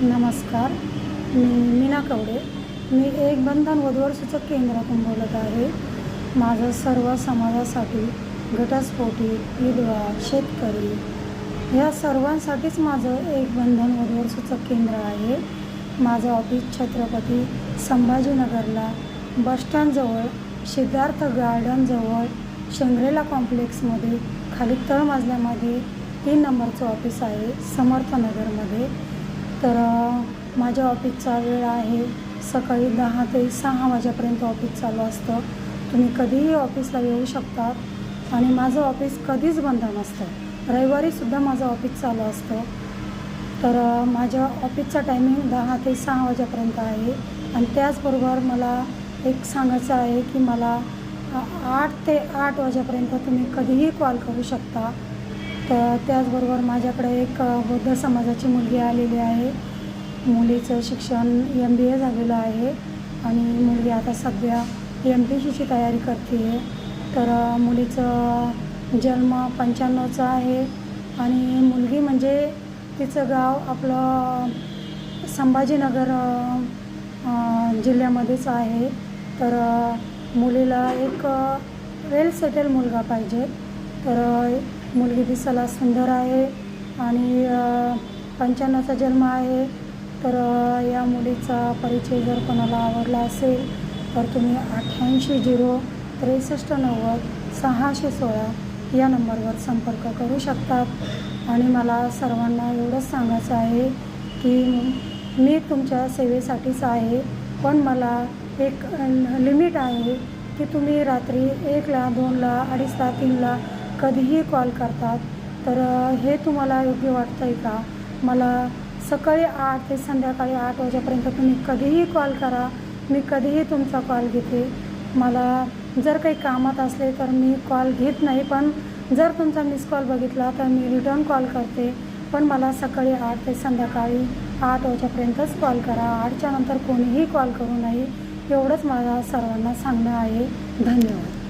नमस्कार, मी मीना कवडे. मी एक बंधन वधूवर सूचक केंद्रातून बोलत आहे. माझं सर्व समाजासाठी, घटस्फोटी, विधवा, शेतकरी या सर्वांसाठीच माझं एक बंधन वधूवर सूचक केंद्र आहे. माझं ऑफिस छत्रपती संभाजीनगरला बसस्टँडजवळ, सिद्धार्थ गार्डनजवळ, शंग्रेला कॉम्प्लेक्समध्ये खाली तळमजल्यामध्ये 3 नंबरचं ऑफिस आहे, समर्थनगरमध्ये. तर माझ्या ऑफिसचा वेळ आहे सकाळी 10 ते 6 वाजेपर्यंत ऑफिस चालू असतं. तुम्ही कधीही ऑफिसला येऊ शकतात आणि माझं ऑफिस कधीच बंद नसतं. रविवारीसुद्धा माझं ऑफिस चालू असतं. तर माझ्या ऑफिसचा टायमिंग 10 ते 6 वाजेपर्यंत आहे. आणि त्याचबरोबर मला एक सांगायचं आहे की मला 8 ते 8 वाजेपर्यंत तुम्ही कधीही कॉल करू शकता. तर त्याचबरोबर माझ्याकडे एक बौद्ध समाजाची मुलगी आलेली आहे. मुलीचं शिक्षण MBA झालेलं आहे आणि मुलगी आता सध्या MPSCची तयारी करते आहे. तर मुलीचं जन्म 95चा आहे आणि मुलगी म्हणजे तिचं गाव आपलं संभाजीनगर जिल्ह्यामध्येच आहे. तर मुलीला एक वेल सेटल मुलगा पाहिजे. तर मुलगी दिसायला सुंदर आहे आणि 95चा जन्म आहे. तर या मुलीचा परिचय जर कोणाला आवडला असेल तर तुम्ही 88-0-63-90-616 या नंबरवर संपर्क करू शकतात. आणि मला सर्वांना एवढंच सांगायचं आहे की मी तुमच्या सेवेसाठीच आहे, पण मला एक लिमिट आहे की तुम्ही रात्री 1ला, 2ला, 2:30ला, 3ला कधीही कॉल करतात. तर हे तुम्हाला योग्य वाटतं आहे का? मला सकाळी 8 ते संध्याकाळी 8 वाजेपर्यंत तुम्ही कधीही कॉल करा, मी कधीही तुमचा कॉल घेते. मला जर काही कामात असले तर मी कॉल घेत नाही, पण जर तुमचा मिस कॉल बघितला तर मी रिटर्न कॉल करते. पण मला सकाळी 8 ते संध्याकाळी 8 वाजेपर्यंतच कॉल करा. 8च्या नंतर कोणीही कॉल करू नये, एवढंच मला सर्वांना सांगणं आहे. धन्यवाद.